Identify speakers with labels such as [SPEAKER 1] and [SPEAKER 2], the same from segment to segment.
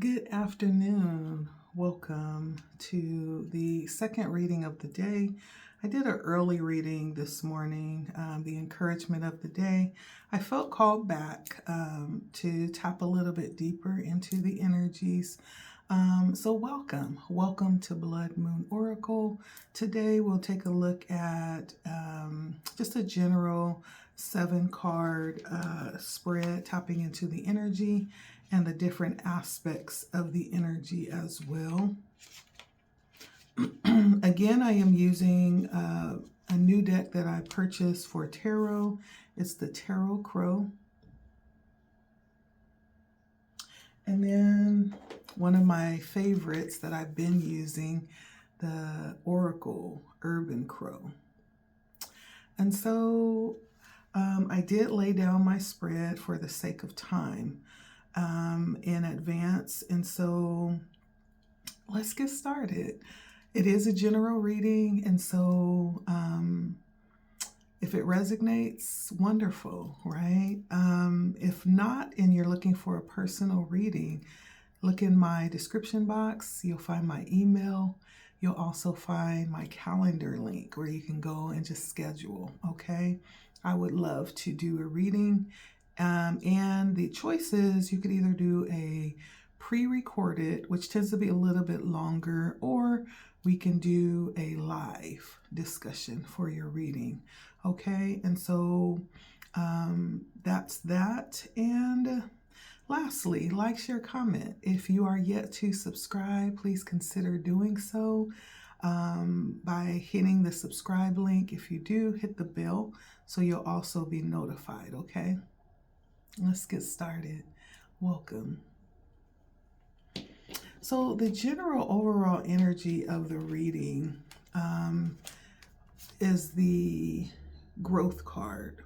[SPEAKER 1] Good afternoon. Welcome to the second reading of the day. I did an early reading this morning, the encouragement of the day. I felt called back to tap a little bit deeper into the energies. So welcome to Blood Moon Oracle. Today we'll take a look at just a general 7-card spread, tapping into the energy and the different aspects of the energy as well. Again, I am using a new deck that I purchased for tarot. It's the Tarot Crow. And then one of my favorites that I've been using, the Oracle Urban Crow. And so I did lay down my spread for the sake of time in advance. And so let's get started. It is a general reading. And so if it resonates, wonderful, right? If not, and you're looking for a personal reading, look in my description box. You'll find my email. You'll also find my calendar link where you can go and just schedule, okay? I would love to do a reading. And the choices, you could either do a pre-recorded, which tends to be a little bit longer, or we can do a live discussion for your reading, okay? And so that's that. And lastly, like, share, comment. If you are yet to subscribe, please consider doing so by hitting the subscribe link. If you do, hit the bell so you'll also be notified, okay? Let's get started. Welcome. So the general overall energy of the reading is the growth card,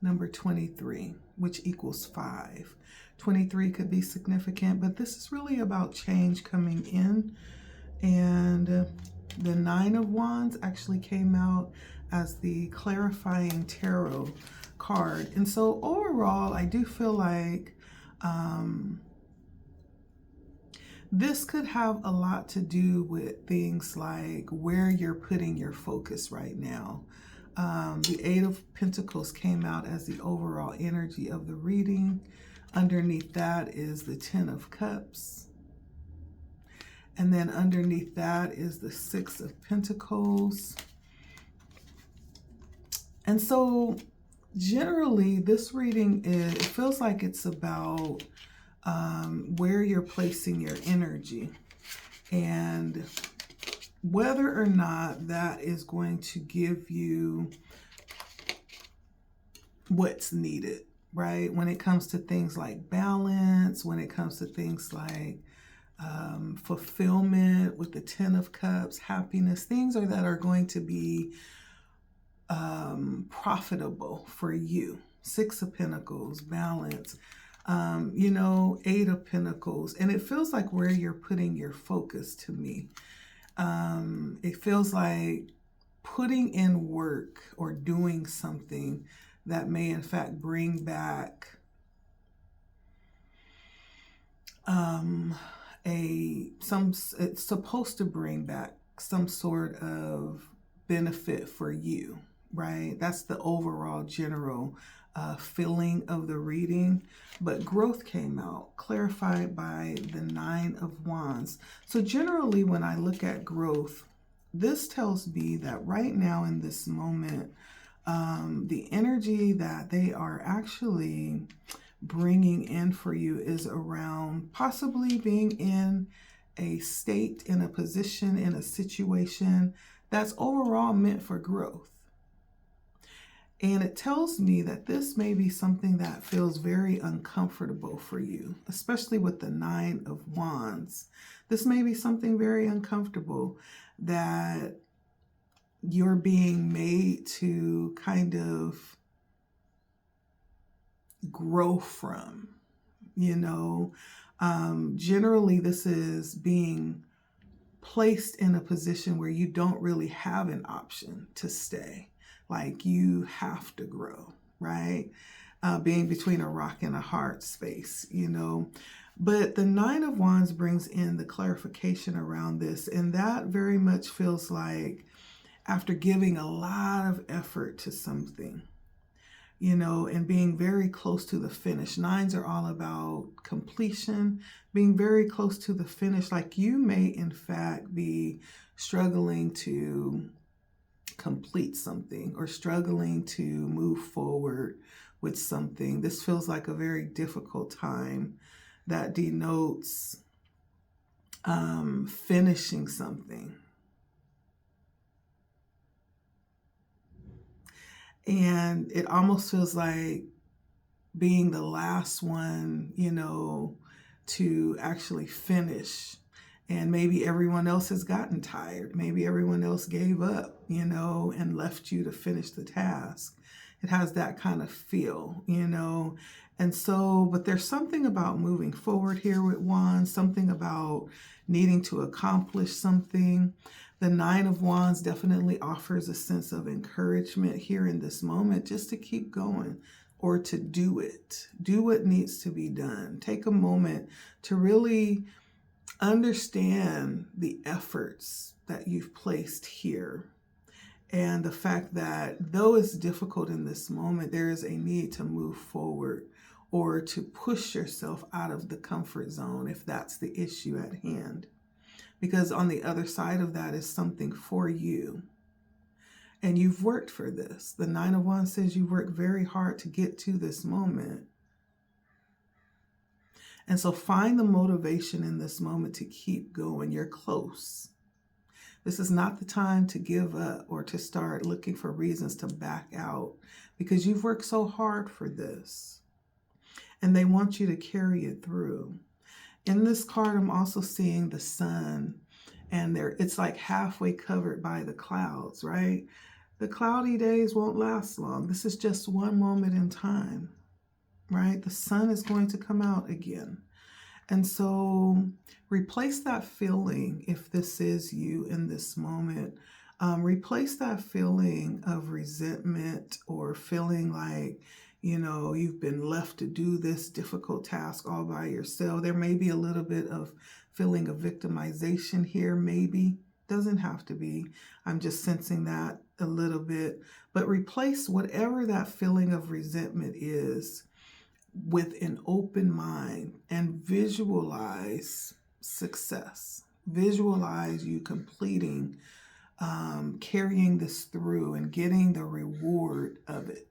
[SPEAKER 1] number 23, which equals 5. 23 could be significant, but this is really about change coming in. And the 9 of Wands actually came out as the clarifying tarot card. And so overall, I do feel like this could have a lot to do with things like where you're putting your focus right now. The 8 of Pentacles came out as the overall energy of the reading. Underneath that is the 10 of Cups. And then underneath that is the 6 of Pentacles. And so generally, this reading it feels like it's about where you're placing your energy and whether or not that is going to give you what's needed, right? When it comes to things like balance, when it comes to things like fulfillment with the 10 of Cups, happiness, things that are going to be profitable for you. 6 of Pentacles, balance, 8 of Pentacles. And it feels like where you're putting your focus to me. It feels like putting in work or doing something that may in fact bring back it's supposed to bring back some sort of benefit for you, right? That's the overall general feeling of the reading. But growth came out, clarified by the 9 of Wands. So generally, when I look at growth, this tells me that right now in this moment, the energy that they are actually bringing in for you is around possibly being in a state, in a position, in a situation that's overall meant for growth. And it tells me that this may be something that feels very uncomfortable for you, especially with the 9 of Wands. This may be something very uncomfortable that you're being made to kind of grow from, Generally, this is being placed in a position where you don't really have an option to stay. Like you have to grow, right? being between a rock and a hard space, But the Nine of Wands brings in the clarification around this, and that very much feels like after giving a lot of effort to something, and being very close to the finish. Nines are all about completion, being very close to the finish. Like you may, in fact, be struggling to complete something or struggling to move forward with something. This feels like a very difficult time that denotes finishing something. And it almost feels like being the last one, to actually finish. And maybe everyone else has gotten tired. Maybe everyone else gave up, and left you to finish the task. It has that kind of feel, And so, but there's something about moving forward here with Wands, something about needing to accomplish something. The Nine of Wands definitely offers a sense of encouragement here in this moment, just to keep going or to do it. Do what needs to be done. Take a moment to really understand the efforts that you've placed here. And the fact that though it's difficult in this moment, there is a need to move forward or to push yourself out of the comfort zone if that's the issue at hand. Because on the other side of that is something for you. And you've worked for this. The Nine of Wands says you worked very hard to get to this moment. And so find the motivation in this moment to keep going. You're close. This is not the time to give up or to start looking for reasons to back out, because you've worked so hard for this. And they want you to carry it through. In this card, I'm also seeing the sun, and it's like halfway covered by the clouds, right? The cloudy days won't last long. This is just one moment in time, right? The sun is going to come out again. And so replace that feeling, if this is you in this moment, replace that feeling of resentment or feeling like, you've been left to do this difficult task all by yourself. There may be a little bit of feeling of victimization here, maybe. Doesn't have to be. I'm just sensing that a little bit. But replace whatever that feeling of resentment is with an open mind and visualize success. Visualize you completing, carrying this through and getting the reward of it.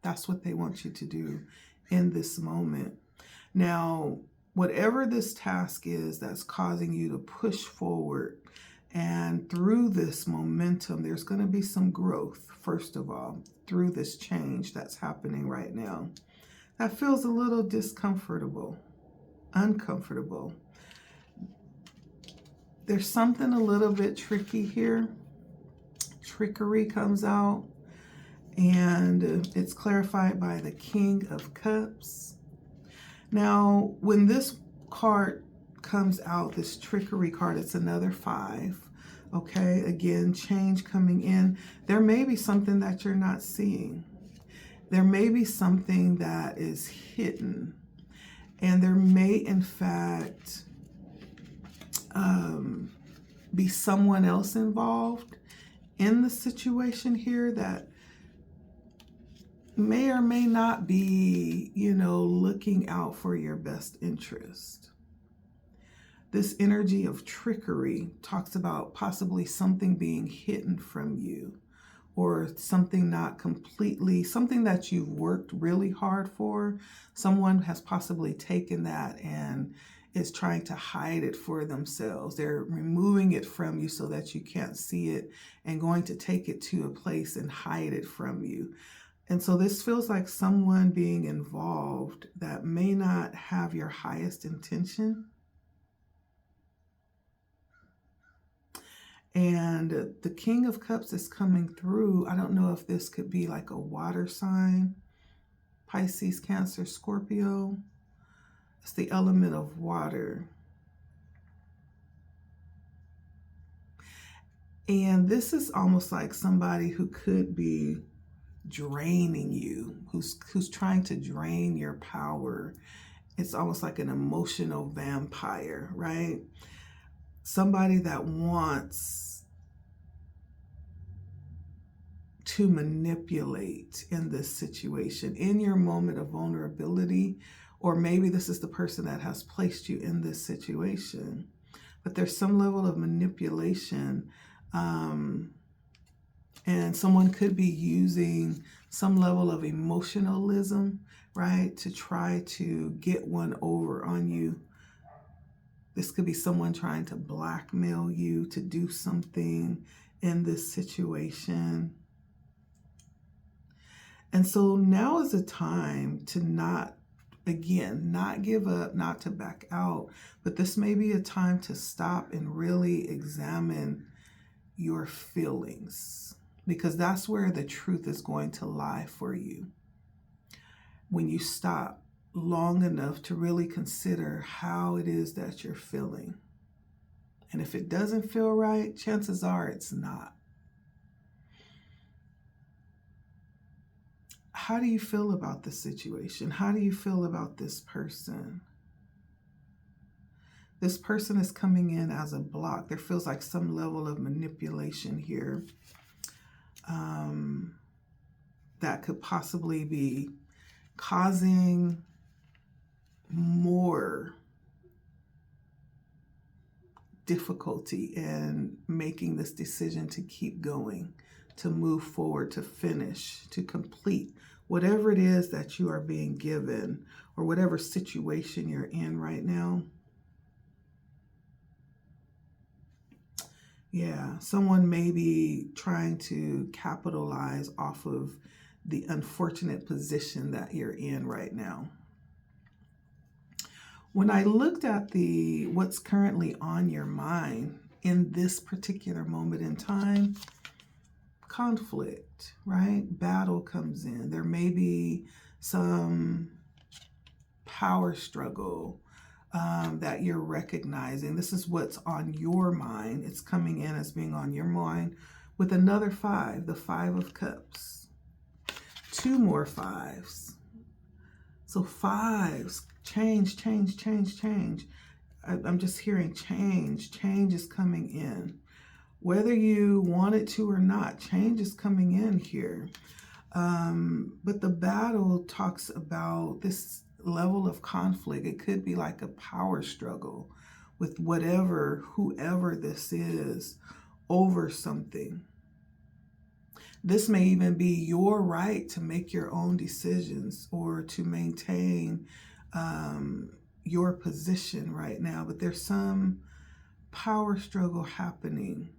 [SPEAKER 1] That's what they want you to do in this moment. Now, whatever this task is that's causing you to push forward, and through this momentum, there's going to be some growth, first of all, through this change that's happening right now. That feels a little uncomfortable. There's something a little bit tricky here. Trickery comes out, and it's clarified by the King of Cups. Now, when this card comes out, this trickery card, it's another 5. Okay, again, change coming in. There may be something that you're not seeing. There may be something that is hidden, and there may, in fact, be someone else involved in the situation here that may or may not be, looking out for your best interest. This energy of trickery talks about possibly something being hidden from you, or something not completely, something that you've worked really hard for. Someone has possibly taken that and is trying to hide it for themselves. They're removing it from you so that you can't see it, and going to take it to a place and hide it from you. And so this feels like someone being involved that may not have your highest intention. And the King of Cups is coming through. I don't know if this could be like a water sign. Pisces, Cancer, Scorpio. It's the element of water. And this is almost like somebody who could be draining you, who's trying to drain your power. It's almost like an emotional vampire, right? Somebody that wants to manipulate in this situation, in your moment of vulnerability, or maybe this is the person that has placed you in this situation. But there's some level of manipulation, and someone could be using some level of emotionalism, right, to try to get one over on you. This could be someone trying to blackmail you to do something in this situation. And so now is the time to not give up, not to back out, but this may be a time to stop and really examine your feelings, because that's where the truth is going to lie for you. When you stop long enough to really consider how it is that you're feeling. And if it doesn't feel right, chances are it's not. How do you feel about the situation? How do you feel about this person? This person is coming in as a block. There feels like some level of manipulation here that could possibly be causing more difficulty in making this decision to keep going, to move forward, to finish, to complete whatever it is that you are being given or whatever situation you're in right now. Yeah, someone may be trying to capitalize off of the unfortunate position that you're in right now. When I looked at what's currently on your mind in this particular moment in time, conflict, right? Battle comes in. There may be some power struggle that you're recognizing. This is what's on your mind. It's coming in as being on your mind with another 5, the 5 of Cups. 2 more 5s. So 5s, change. I'm just hearing change. Change is coming in. Whether you want it to or not, change is coming in here. But the battle talks about this level of conflict. It could be like a power struggle with whoever this is over something. This may even be your right to make your own decisions or to maintain your position right now. But there's some power struggle happening.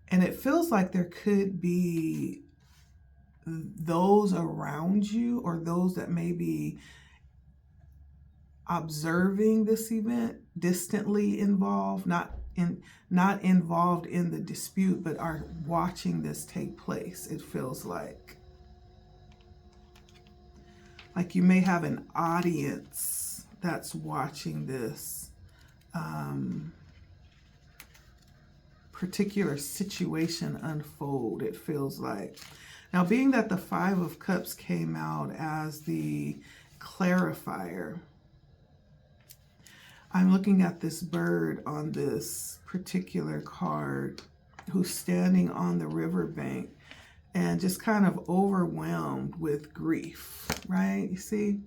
[SPEAKER 1] And it feels like there could be those around you or those that may be observing this event, distantly involved, not involved in the dispute, but are watching this take place. It feels like you may have an audience that's watching this particular situation unfold, it feels like. Now, being that the 5 of Cups came out as the clarifier, I'm looking at this bird on this particular card who's standing on the riverbank and just kind of overwhelmed with grief, right? You see?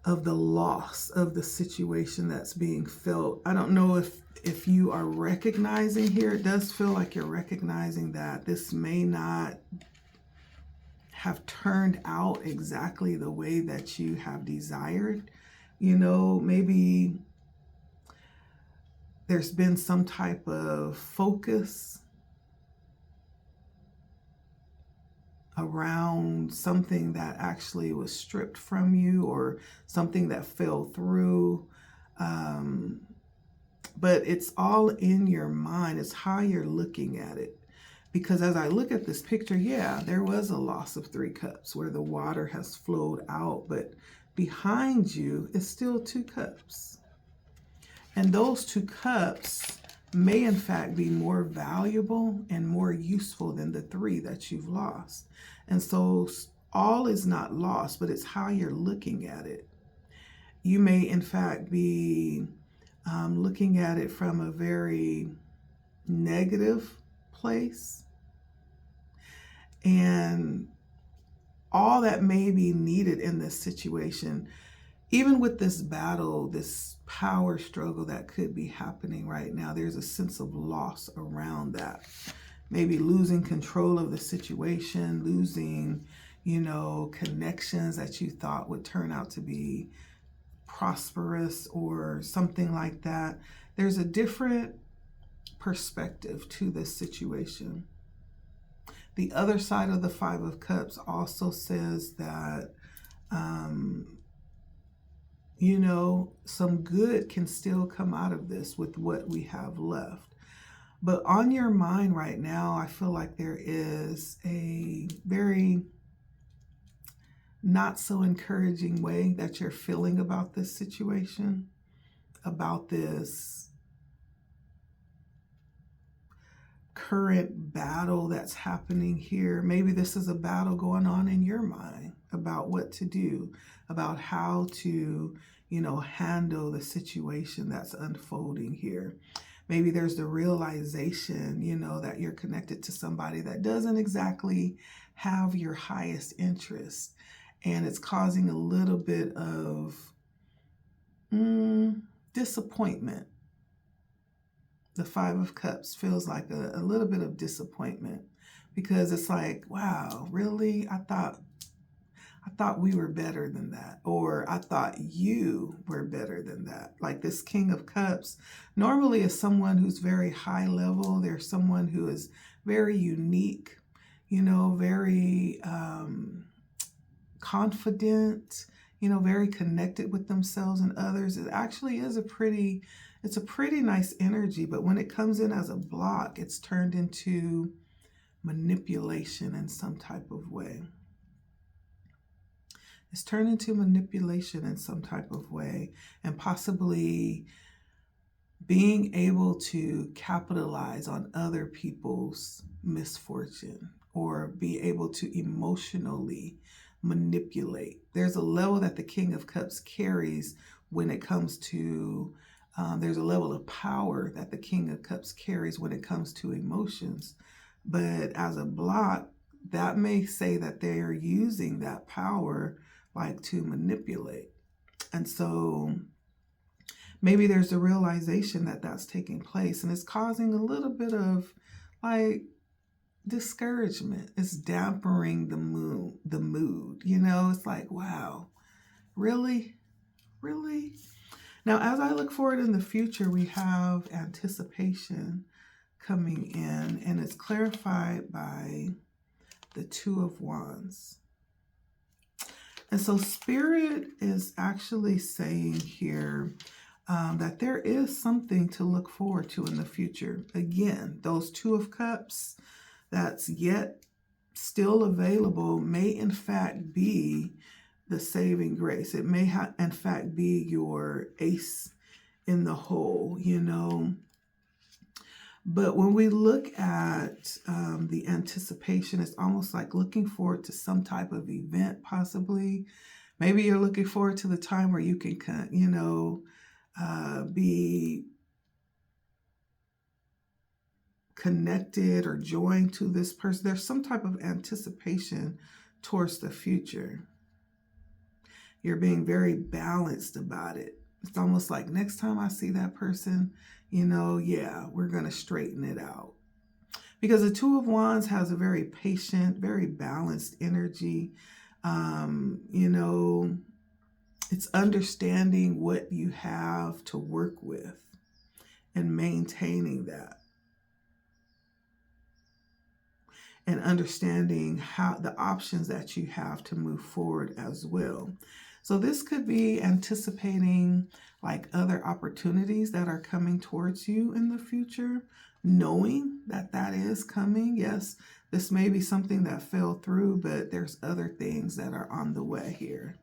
[SPEAKER 1] Of the loss of the situation that's being felt. I don't know if you are recognizing here. It does feel like you're recognizing that this may not have turned out exactly the way that you have desired. You know, maybe there's been some type of focus around something that actually was stripped from you or something that fell through. But it's all in your mind. It's how you're looking at it. Because as I look at this picture, yeah, there was a loss of 3 cups where the water has flowed out, but behind you is still 2 cups. And those 2 cups may in fact be more valuable and more useful than the 3 that you've lost. And so all is not lost, but it's how you're looking at it. You may in fact be looking at it from a very negative place, and all that may be needed in this situation, even with this battle, this power struggle that could be happening right now, there's a sense of loss around that. Maybe losing control of the situation, losing, connections that you thought would turn out to be prosperous or something like that. There's a different perspective to this situation. The other side of the 5 of Cups also says that, some good can still come out of this with what we have left. But on your mind right now, I feel like there is a very not so encouraging way that you're feeling about this situation, about this current battle that's happening here. Maybe this is a battle going on in your mind about what to do, about how to, handle the situation that's unfolding here. Maybe there's the realization, that you're connected to somebody that doesn't exactly have your highest interest, and it's causing a little bit of disappointment. The 5 of Cups feels like a little bit of disappointment, because it's like, wow, really? I thought we were better than that, or I thought you were better than that. Like this King of Cups normally is someone who's very high level. They're someone who is very unique, very confident, very connected with themselves and others. It actually is it's a pretty nice energy, but when it comes in as a block, it's turned into manipulation in some type of way. It's turned into manipulation in some type of way, and possibly being able to capitalize on other people's misfortune, or be able to emotionally manipulate. There's a level that the King of Cups carries when it comes to, there's a level of power that the King of Cups carries when it comes to emotions. But as a block, that may say that they're using that power like to manipulate. And so maybe there's a realization that that's taking place, and it's causing a little bit of like discouragement. It's dampering the mood. It's like, wow, really? Now, as I look forward in the future, we have anticipation coming in, and it's clarified by the 2 of Wands. And so Spirit is actually saying here that there is something to look forward to in the future. Again, those 2 of Cups that's yet still available may in fact be the saving grace. It may in fact be your ace in the hole, But when we look at the anticipation, it's almost like looking forward to some type of event, possibly. Maybe you're looking forward to the time where you can, be connected or joined to this person. There's some type of anticipation towards the future. You're being very balanced about it. It's almost like next time I see that person, we're going to straighten it out. Because the 2 of Wands has a very patient, very balanced energy. It's understanding what you have to work with and maintaining that. And understanding how the options that you have to move forward as well. So this could be anticipating like other opportunities that are coming towards you in the future, knowing that that is coming. Yes, this may be something that fell through, but there's other things that are on the way here.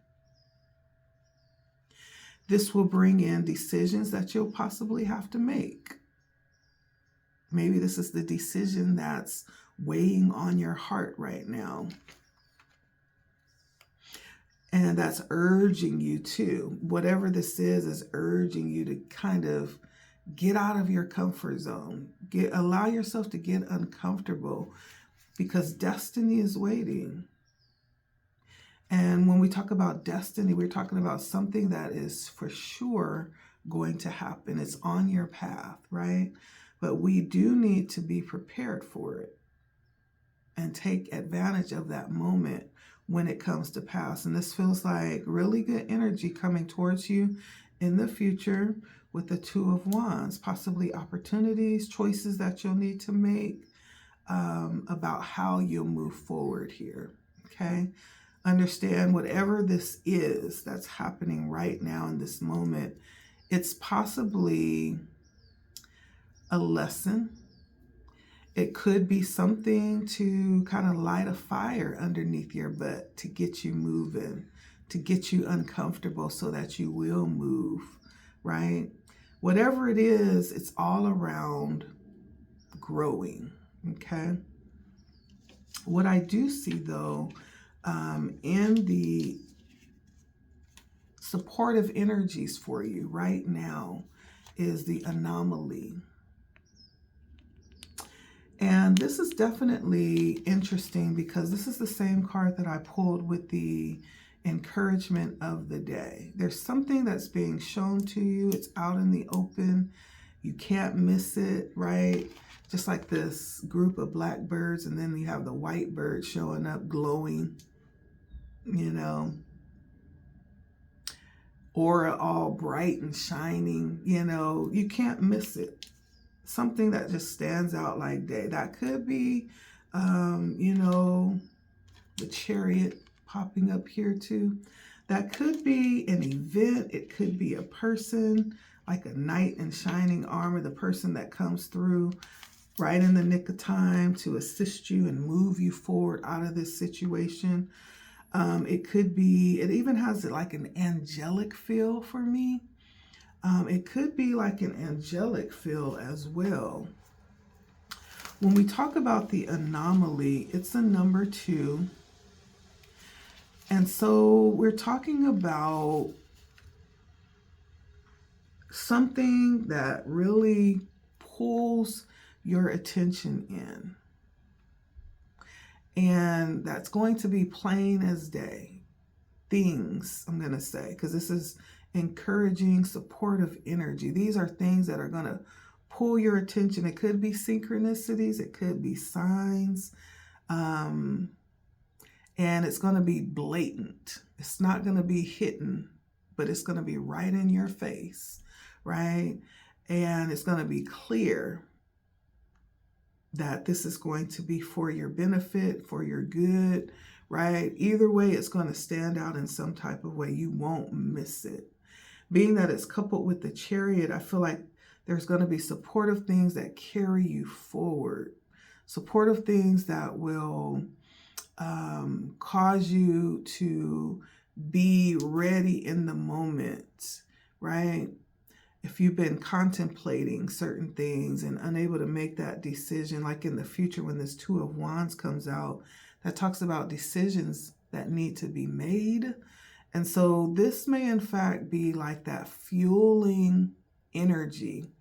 [SPEAKER 1] This will bring in decisions that you'll possibly have to make. Maybe this is the decision that's weighing on your heart right now. And that's urging you to, whatever this is urging you to kind of get out of your comfort zone. Allow yourself to get uncomfortable, because destiny is waiting. And when we talk about destiny, we're talking about something that is for sure going to happen. It's on your path, right? But we do need to be prepared for it and take advantage of that moment when it comes to pass. And this feels like really good energy coming towards you in the future with the Two of Wands, possibly opportunities, choices that you'll need to make about how you'll move forward here, okay? Understand whatever this is that's happening right now in this moment, it's possibly a lesson. It could be something to kind of light a fire underneath your butt to get you moving, to get you uncomfortable so that you will move, right? Whatever it is, it's all around growing, okay? What I do see, though, in the supportive energies for you right now is the anomaly. And this is definitely interesting because this is the same card that I pulled with the encouragement of the day. There's something that's being shown to you. It's out in the open. You can't miss it, right? Just like this group of blackbirds, and then you have the white bird showing up glowing, you know, aura all bright and shining, you know, you can't miss it. Something that just stands out like day. That could be, you know, the Chariot popping up here too. That could be an event. It could be a person, like a knight in shining armor, the person that comes through right in the nick of time to assist you and move you forward out of this situation. It could be, it even has like an angelic feel for me. It could be like an angelic feel as well. When we talk about the anomaly, it's a number 2. And so we're talking about something that really pulls your attention in. And that's going to be plain as day. Things, I'm going to say, because this is encouraging, supportive energy. These are things that are going to pull your attention. It could be synchronicities. It could be signs. And it's going to be blatant. It's not going to be hidden, but it's going to be right in your face, right? And it's going to be clear that this is going to be for your benefit, for your good, right? Either way, it's going to stand out in some type of way. You won't miss it. Being that it's coupled with the Chariot, I feel like there's going to be supportive things that carry you forward. Supportive things that will cause you to be ready in the moment, right? If you've been contemplating certain things and unable to make that decision, like in the future when this Two of Wands comes out, that talks about decisions that need to be made. And so this may in fact be like that fueling energy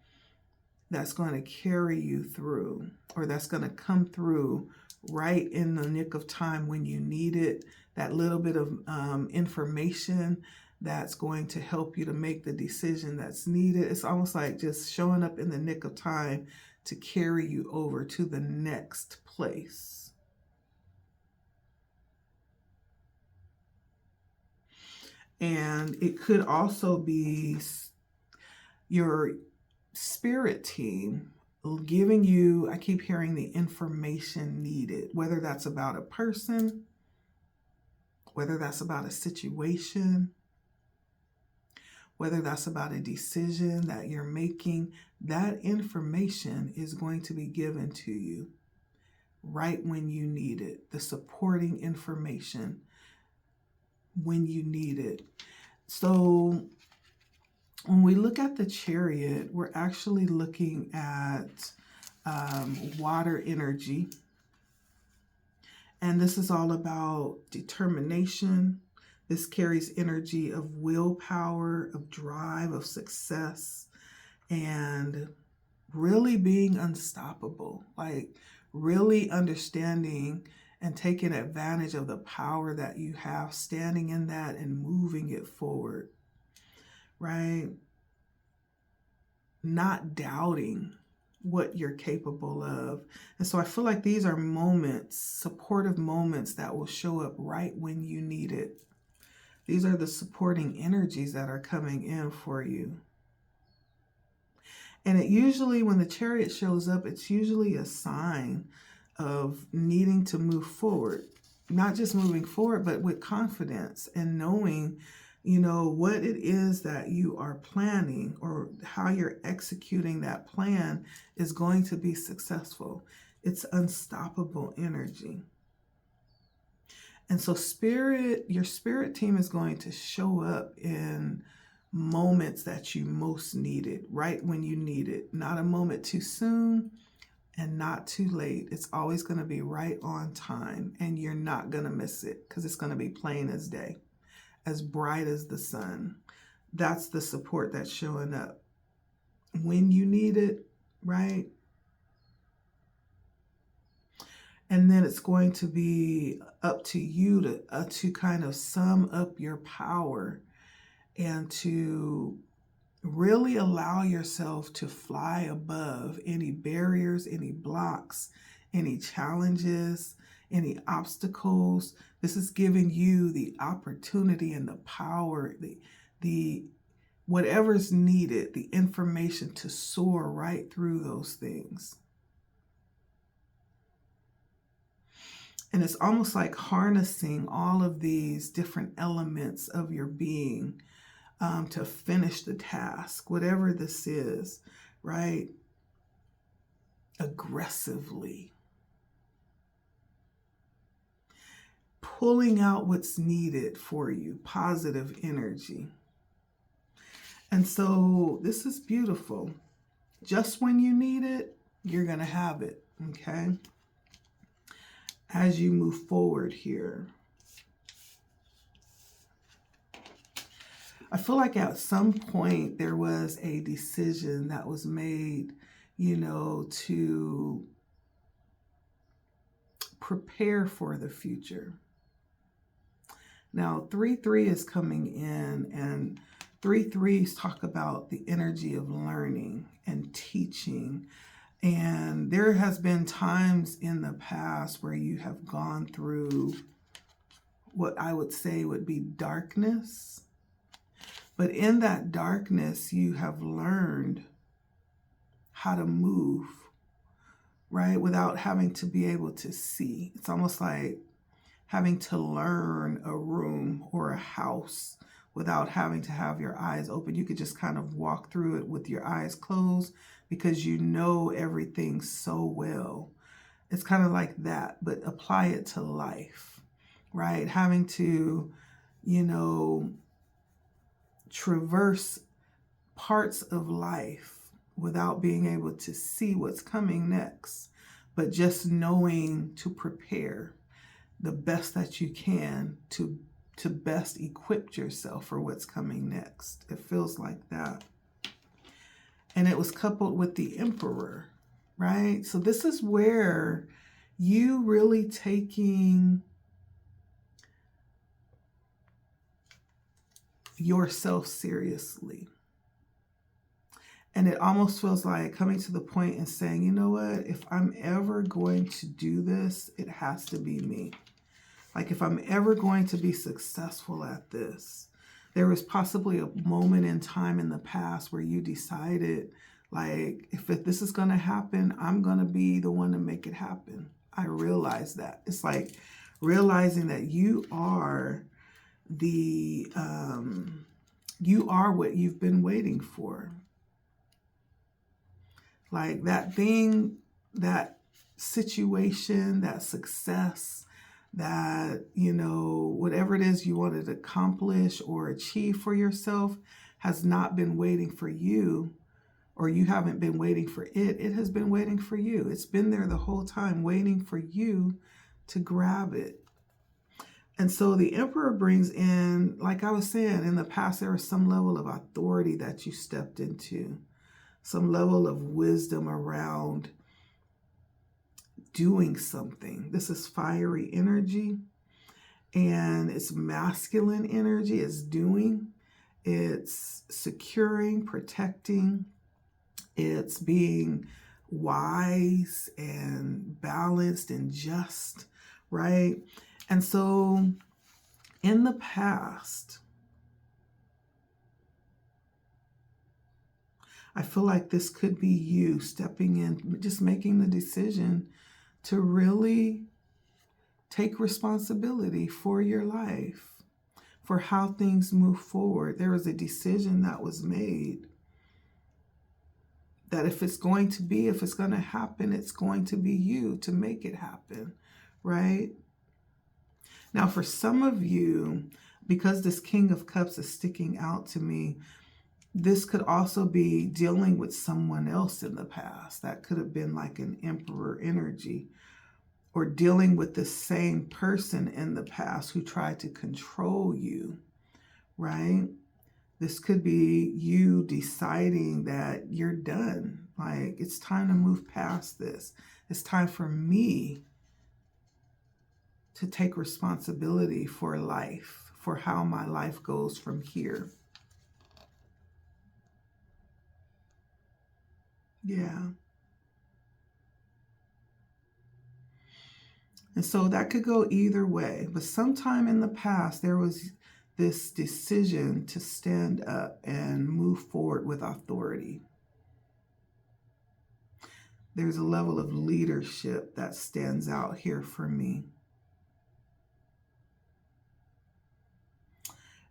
[SPEAKER 1] that's going to carry you through, or that's going to come through right in the nick of time when you need it. That little bit of information that's going to help you to make the decision that's needed. It's almost like just showing up in the nick of time to carry you over to the next place. And it could also be your spirit team giving you, I keep hearing the information needed, whether that's about a person, whether that's about a situation, whether that's about a decision that you're making. That information is going to be given to you right when you need it. The supporting information when you need it. So when we look at the Chariot, we're actually looking at water energy. And this is all about determination. This carries energy of willpower, of drive, of success, and really being unstoppable. Like really understanding and taking advantage of the power that you have, standing in that and moving it forward, right? Not doubting what you're capable of. And so I feel like these are moments, supportive moments that will show up right when you need it. These are the supporting energies that are coming in for you. And it usually, when the Chariot shows up, it's usually a sign of needing to move forward. Not just moving forward, but with confidence and knowing, you know, what it is that you are planning or how you're executing that plan is going to be successful. It's unstoppable energy. And so your spirit team is going to show up in moments that you most need it, right when you need it. Not a moment too soon and not too late. It's always going to be right on time, and you're not going to miss it because it's going to be plain as day, as bright as the sun. That's the support that's showing up when you need it, right? And then it's going to be up to you to kind of sum up your power and to really allow yourself to fly above any barriers, any blocks, any challenges, any obstacles. This is giving you the opportunity and the power, the whatever's needed, the information to soar right through those things. And it's almost like harnessing all of these different elements of your being to finish the task, whatever this is, right? Aggressively. Pulling out what's needed for you, positive energy. And so this is beautiful. Just when you need it, you're going to have it, okay? As you move forward here. I feel like at some point there was a decision that was made, you know, to prepare for the future. Now, 3-3 is coming in, and 3-3s talk about the energy of learning and teaching. And there has been times in the past where you have gone through what I would say would be darkness. But in that darkness, you have learned how to move, right? Without having to be able to see. It's almost like having to learn a room or a house without having to have your eyes open. You could just kind of walk through it with your eyes closed because you know everything so well. It's kind of like that, but apply it to life, right? Having to, you know, traverse parts of life without being able to see what's coming next, but just knowing to prepare the best that you can to best equip yourself for what's coming next. It feels like that. And it was coupled with the Emperor, right? So this is where you really taking yourself seriously. And it almost feels like coming to the point and saying, you know what, if I'm ever going to do this, it has to be me. Like if I'm ever going to be successful at this, there was possibly a moment in time in the past where you decided, like, if this is going to happen, I'm going to be the one to make it happen. I realize that. It's like realizing that you are you are what you've been waiting for. Like that thing, that situation, that success, that, you know, whatever it is you wanted to accomplish or achieve for yourself has not been waiting for you or you haven't been waiting for it. It has been waiting for you. It's been there the whole time, waiting for you to grab it. And so the Emperor brings in, like I was saying, in the past, there was some level of authority that you stepped into, some level of wisdom around doing something. This is fiery energy, and it's masculine energy. It's doing, it's securing, protecting, it's being wise and balanced and just, right? And so in the past, I feel like this could be you stepping in, just making the decision to really take responsibility for your life, for how things move forward. There was a decision that was made that if it's going to happen, it's going to be you to make it happen, right? Now, for some of you, because this King of Cups is sticking out to me, this could also be dealing with someone else in the past. That could have been like an Emperor energy, or dealing with the same person in the past who tried to control you, right? This could be you deciding that you're done. Like, it's time to move past this. It's time for me to take responsibility for life, for how my life goes from here. Yeah. And so that could go either way. But sometime in the past, there was this decision to stand up and move forward with authority. There's a level of leadership that stands out here for me.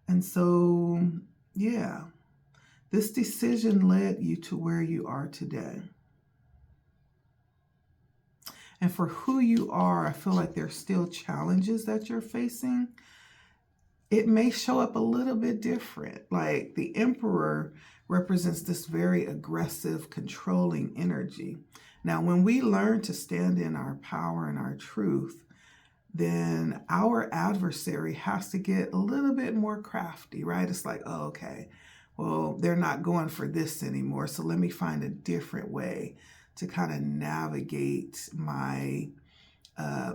[SPEAKER 1] And so, yeah, this decision led you to where you are today. And for who you are, I feel like there's still challenges that you're facing. It may show up a little bit different. Like the Emperor represents this very aggressive, controlling energy. Now, when we learn to stand in our power and our truth, then our adversary has to get a little bit more crafty, right? It's like, oh, okay, well, they're not going for this anymore, so let me find a different way to kind of navigate my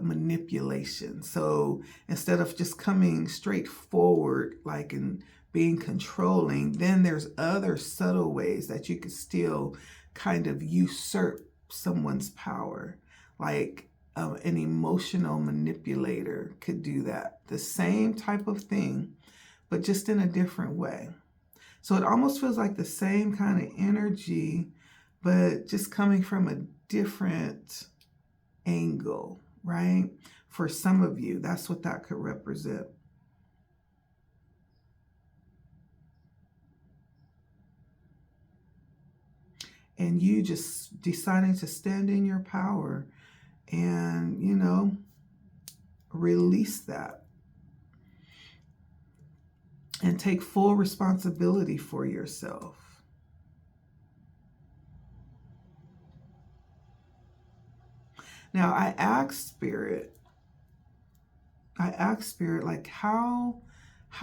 [SPEAKER 1] manipulation. So instead of just coming straight forward, like in being controlling, then there's other subtle ways that you could still kind of usurp someone's power. Like an emotional manipulator could do that. The same type of thing, but just in a different way. So it almost feels like the same kind of energy, but just coming from a different angle, right? For some of you, that's what that could represent. And you just deciding to stand in your power and, release that and take full responsibility for yourself. Now, I asked Spirit, like, how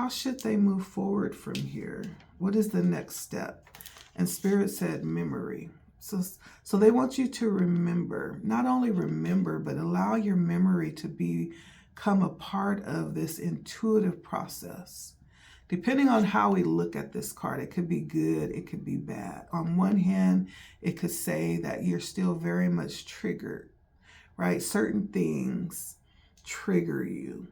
[SPEAKER 1] should they move forward from here? What is the next step? And Spirit said memory. So they want you to remember, not only remember, but allow your memory to become a part of this intuitive process. Depending on how we look at this card, it could be good, it could be bad. On one hand, it could say that you're still very much triggered, right? Certain things trigger you.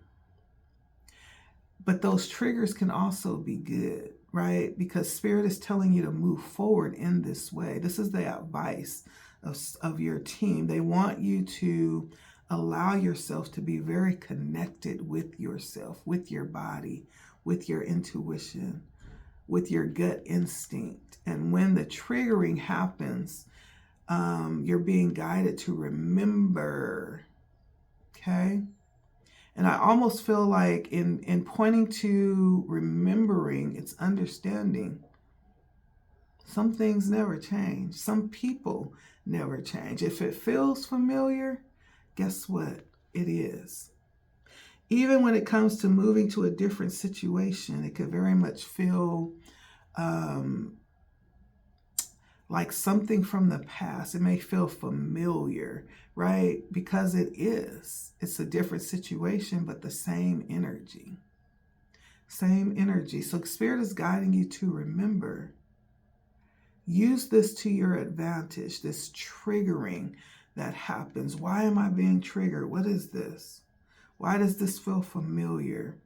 [SPEAKER 1] But those triggers can also be good, right? Because Spirit is telling you to move forward in this way. This is the advice of your team. They want you to allow yourself to be very connected with yourself, with your body, with your intuition, with your gut instinct. And when the triggering happens, you're being guided to remember, okay? And I almost feel like in pointing to remembering, it's understanding. Some things never change. Some people never change. If it feels familiar, guess what? It is. Even when it comes to moving to a different situation, it could very much feel like something from the past. It may feel familiar, right? Because it is. It's a different situation, but the same energy. Same energy. So Spirit is guiding you to remember. Use this to your advantage, this triggering that happens. Why am I being triggered? What is this? Why does this feel familiar?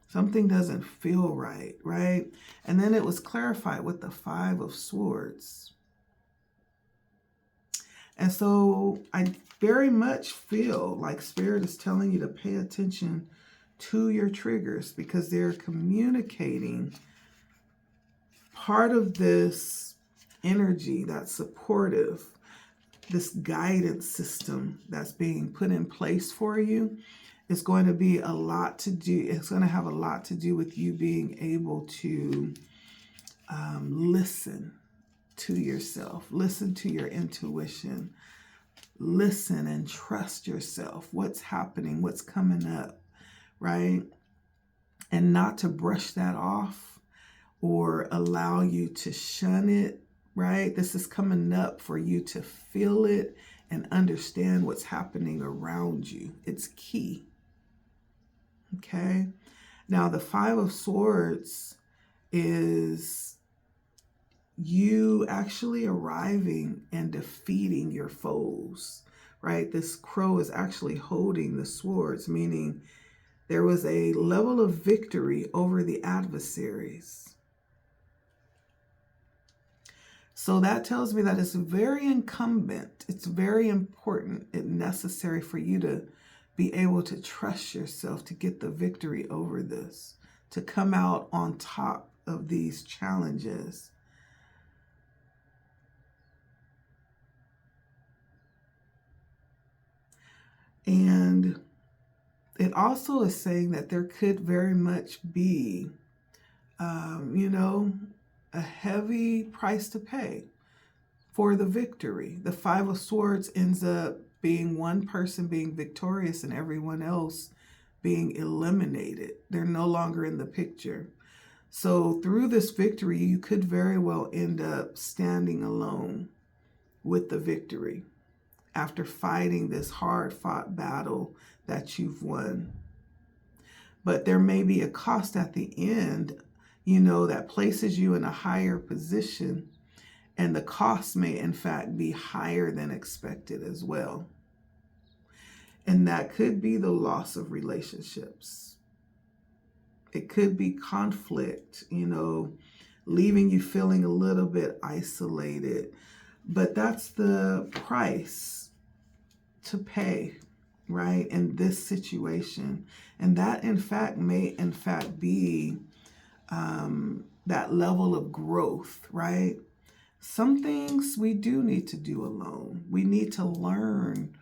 [SPEAKER 1] Something doesn't feel right, right? And then it was clarified with the 5 of Swords. And so I very much feel like Spirit is telling you to pay attention to your triggers because they're communicating part of this energy that's supportive, this guidance system that's being put in place for you. It's going to be a lot to do. It's going to have a lot to do with you being able to listen to yourself, listen to your intuition, listen and trust yourself. What's happening? What's coming up, right? And not to brush that off or allow you to shun it, right? This is coming up for you to feel it and understand what's happening around you. It's key. Okay. Now, the 5 of Swords is you actually arriving and defeating your foes, right? This crow is actually holding the swords, meaning there was a level of victory over the adversaries. So that tells me that it's very incumbent, it's very important and necessary for you to be able to trust yourself to get the victory over this, to come out on top of these challenges. And it also is saying that there could very much be, a heavy price to pay for the victory. The 5 of Swords ends up being one person being victorious and everyone else being eliminated. They're no longer in the picture. So through this victory, you could very well end up standing alone with the victory after fighting this hard-fought battle that you've won. But there may be a cost at the end, that places you in a higher position, and the cost may in fact be higher than expected as well. And that could be the loss of relationships. It could be conflict, leaving you feeling a little bit isolated. But that's the price to pay, right, in this situation. And that, in fact, may be that level of growth, right? Some things we do need to do alone. We need to learn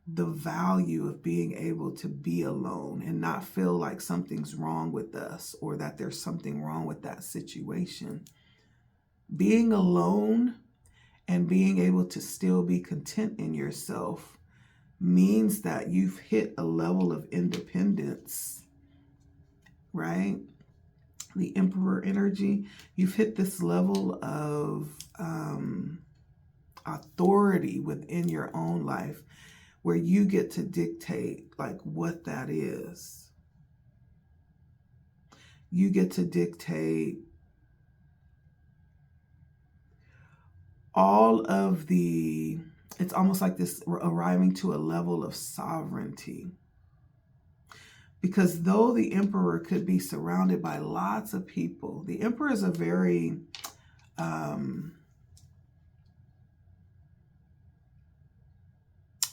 [SPEAKER 1] the value of being able to be alone and not feel like something's wrong with us or that there's something wrong with that situation. Being alone and being able to still be content in yourself means that you've hit a level of independence, right? The Emperor energy, you've hit this level of authority within your own life where you get to dictate like what that is. You get to dictate all of it's almost like this arriving to a level of sovereignty. Because though the Emperor could be surrounded by lots of people, the Emperor is a very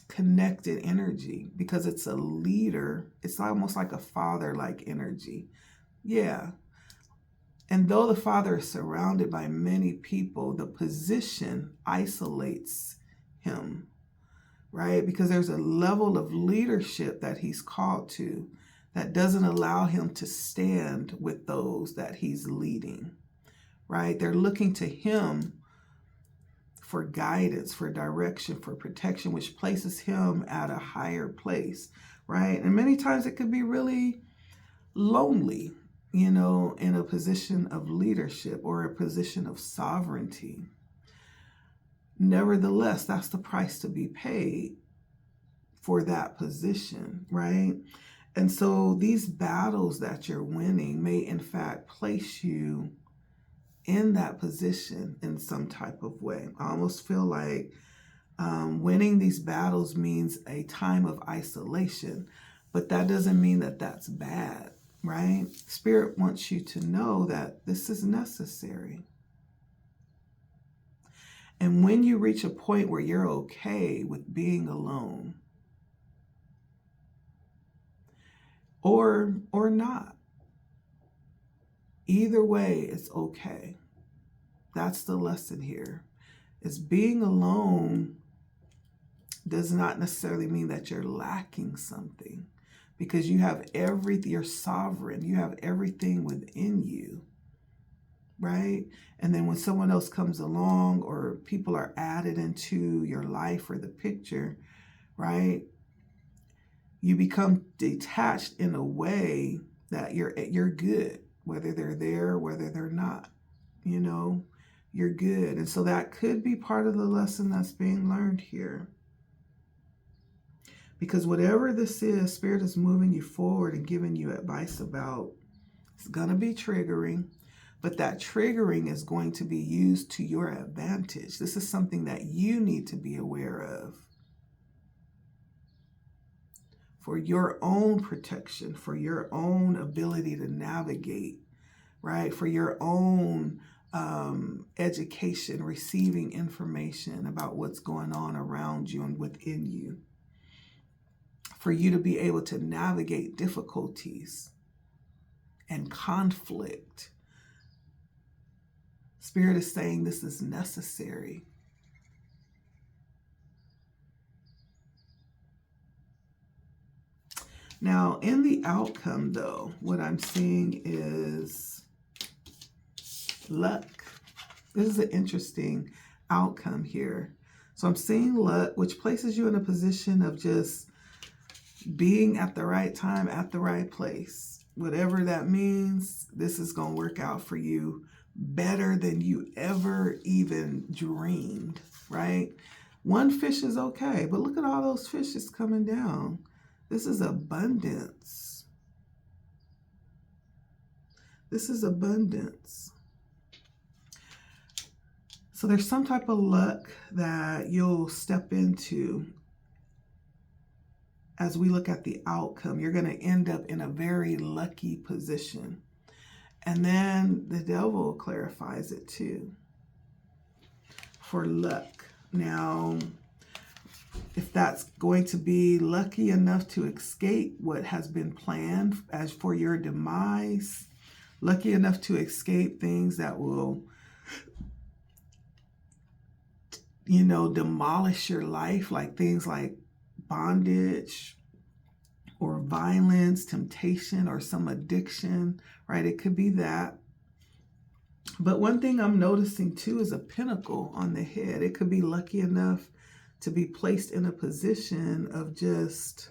[SPEAKER 1] connected energy because it's a leader. It's almost like a father-like energy. Yeah. And though the father is surrounded by many people, the position isolates him, right? Because there's a level of leadership that he's called to that doesn't allow him to stand with those that he's leading, right? They're looking to him for guidance, for direction, for protection, which places him at a higher place, right? And many times it could be really lonely, in a position of leadership or a position of sovereignty. Nevertheless, that's the price to be paid for that position, right? And so these battles that you're winning may in fact place you in that position in some type of way. I almost feel like winning these battles means a time of isolation, but that doesn't mean that that's bad, right? Spirit wants you to know that this is necessary. And when you reach a point where you're okay with being alone, or not, either way, it's okay. That's the lesson here. Is being alone does not necessarily mean that you're lacking something, because you have you're sovereign. You have everything within you, right? And then when someone else comes along or people are added into your life or the picture, right? You become detached in a way that you're good, whether they're there, whether they're not, you're good. And so that could be part of the lesson that's being learned here. Because whatever this is, Spirit is moving you forward and giving you advice about. It's going to be triggering, but that triggering is going to be used to your advantage. This is something that you need to be aware of for your own protection, for your own ability to navigate, right? For your own education, receiving information about what's going on around you and within you. For you to be able to navigate difficulties and conflict. Spirit is saying this is necessary. Now, in the outcome, though, what I'm seeing is luck. This is an interesting outcome here. So I'm seeing luck, which places you in a position of just being at the right time, at the right place. Whatever that means, this is going to work out for you better than you ever even dreamed, right? One fish is okay, but look at all those fishes coming down. This is abundance. This is abundance. So there's some type of luck that you'll step into as we look at the outcome. You're going to end up in a very lucky position. And then the devil clarifies it too. For luck. Now, if that's going to be lucky enough to escape what has been planned as for your demise, lucky enough to escape things that will, demolish your life, like things like bondage or violence, temptation, or some addiction, right? It could be that. But one thing I'm noticing too is a pinnacle on the head. It could be lucky enough to be placed in a position of just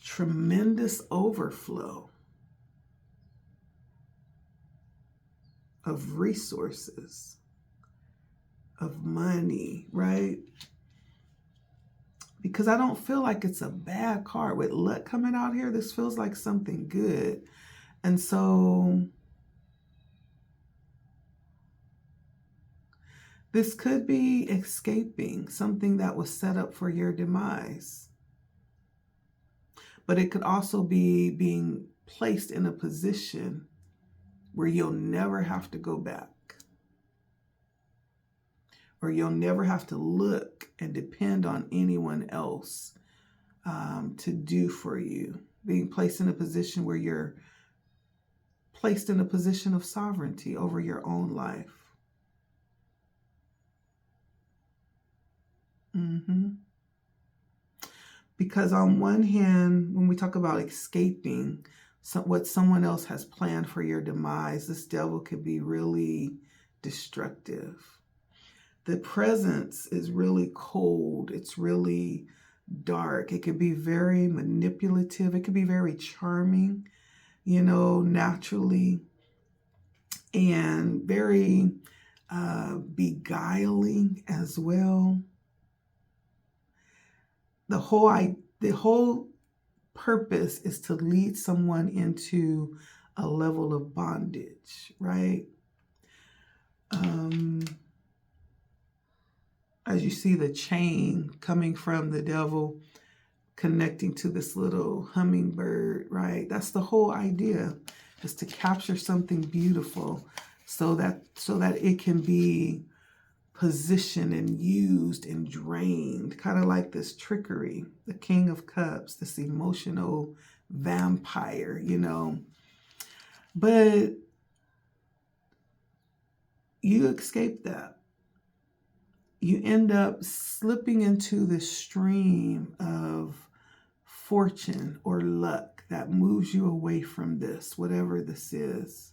[SPEAKER 1] tremendous overflow of resources, of money, right? Because I don't feel like it's a bad card. With luck coming out here, this feels like something good. And so this could be escaping something that was set up for your demise. But it could also be being placed in a position where you'll never have to go back. Or you'll never have to look and depend on anyone else to do for you. Being placed in a position where you're placed in a position of sovereignty over your own life. Because on one hand, when we talk about escaping, what someone else has planned for your demise. This devil could be really destructive. The presence is really cold. It's really dark. It could be very manipulative. It could be very charming, naturally, and very beguiling as well. The whole purpose is to lead someone into a level of bondage, right? As you see the chain coming from the devil connecting to this little hummingbird, right? That's the whole idea, is to capture something beautiful so that it can be positioned and used and drained, kind of like this trickery, the King of Cups, this emotional vampire, But you escape that. You end up slipping into this stream of fortune or luck that moves you away from this, whatever this is.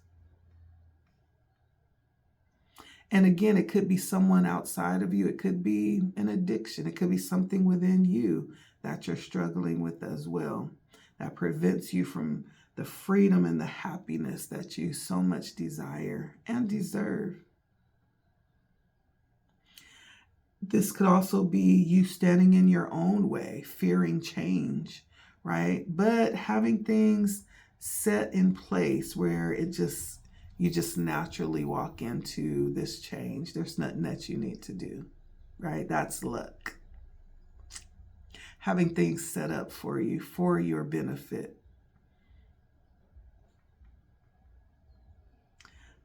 [SPEAKER 1] And again, it could be someone outside of you. It could be an addiction. It could be something within you that you're struggling with as well, that prevents you from the freedom and the happiness that you so much desire and deserve. This could also be you standing in your own way, fearing change, right? But having things set in place where you just naturally walk into this change. There's nothing that you need to do, right? That's luck. Having things set up for you, for your benefit.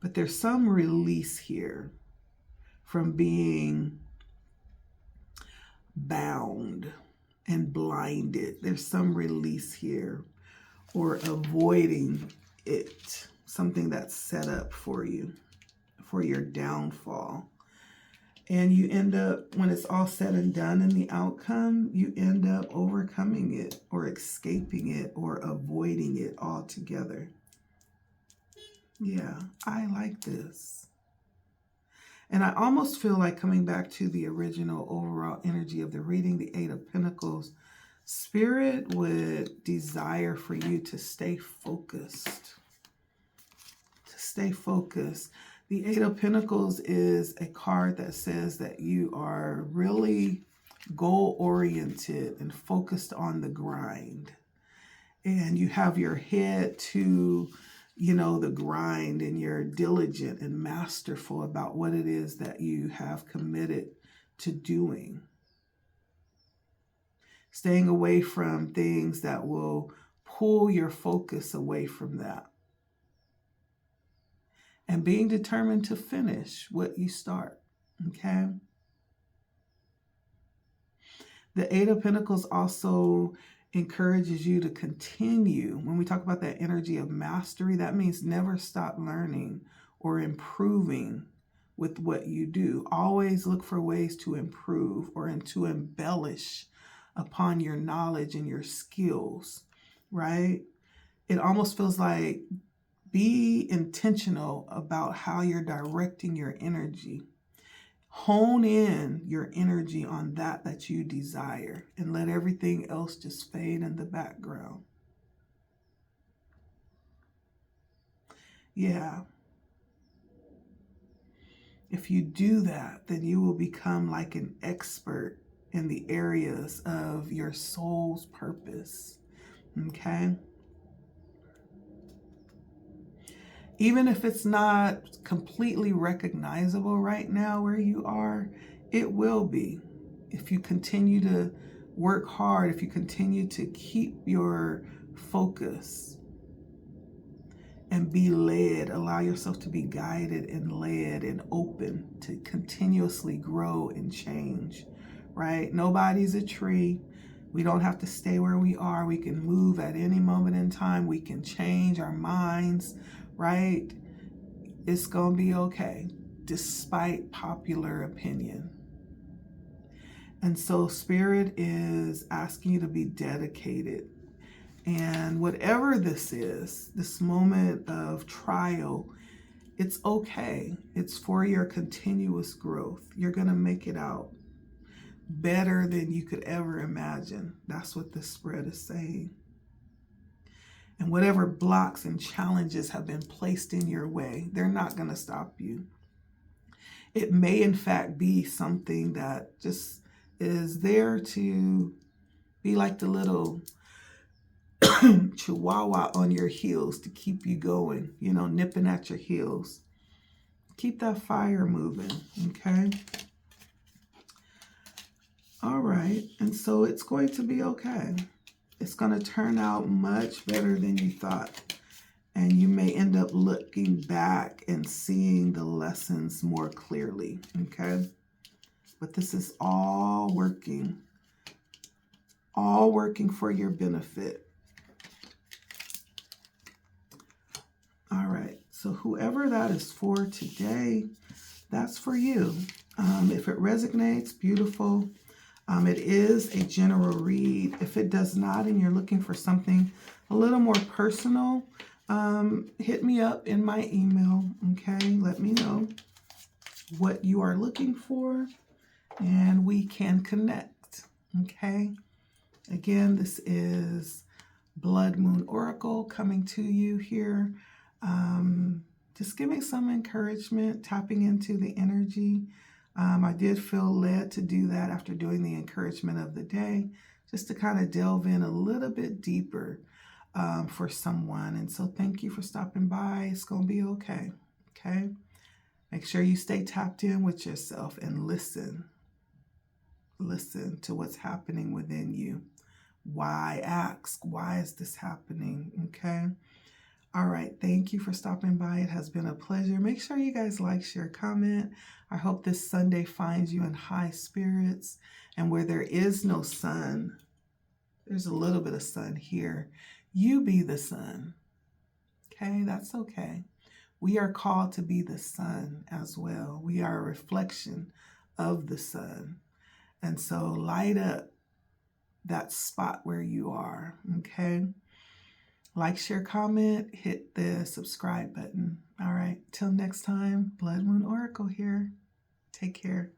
[SPEAKER 1] But there's some release here from being bound and blinded. There's some release here, or avoiding it, something that's set up for you, for your downfall. And you end up, when it's all said and done in the outcome, you end up overcoming it or escaping it or avoiding it altogether. Yeah, I like this. And I almost feel like, coming back to the original overall energy of the reading, the Eight of Pentacles, Spirit would desire for you to stay focused. To stay focused. The Eight of Pentacles is a card that says that you are really goal-oriented and focused on the grind. And you have your head to the grind, and you're diligent and masterful about what it is that you have committed to doing. Staying away from things that will pull your focus away from that. And being determined to finish what you start, okay? The Eight of Pentacles also encourages you to continue. When we talk about that energy of mastery, that means never stop learning or improving with what you do. Always look for ways to improve or to embellish upon your knowledge and your skills, right? It almost feels like be intentional about how you're directing your energy. Hone in your energy on that you desire, and let everything else just fade in the background. Yeah. If you do that, then you will become like an expert in the areas of your soul's purpose. Okay? Even if it's not completely recognizable right now where you are, it will be. If you continue to work hard, if you continue to keep your focus and be led, allow yourself to be guided and led and open to continuously grow and change, right? Nobody's a tree. We don't have to stay where we are. We can move at any moment in time. We can change our minds, right? It's going to be okay, despite popular opinion. And so Spirit is asking you to be dedicated And whatever this is, this moment of trial, it's okay. It's for your continuous growth. You're going to make it out better than you could ever imagine. That's what this spread is saying. And whatever blocks and challenges have been placed in your way, they're not going to stop you. It may, in fact, be something that just is there to be like the little chihuahua on your heels to keep you going, nipping at your heels. Keep that fire moving, okay? All right, and so it's going to be okay. It's going to turn out much better than you thought. And you may end up looking back and seeing the lessons more clearly, okay? But this is all working for your benefit. All right, so whoever that is for today, that's for you. If it resonates, beautiful. It is a general read. If it does not and you're looking for something a little more personal, hit me up in my email, okay? Let me know what you are looking for and we can connect, okay? Again, this is Blood Moon Oracle coming to you here. Just giving some encouragement, tapping into the energy. I did feel led to do that after doing the encouragement of the day, just to kind of delve in a little bit deeper for someone. And so thank you for stopping by. It's going to be okay. Okay. Make sure you stay tapped in with yourself and listen. Listen to what's happening within you. Why? Ask, why is this happening? Okay. All right. Thank you for stopping by. It has been a pleasure. Make sure you guys like, share, comment. I hope this Sunday finds you in high spirits. And where there is no sun, there's a little bit of sun here. You be the sun. Okay, that's okay. We are called to be the sun as well. We are a reflection of the sun. And so light up that spot where you are. Okay. Like, share, comment, hit the subscribe button. All right. Till next time, Blood Moon Oracle here. Take care.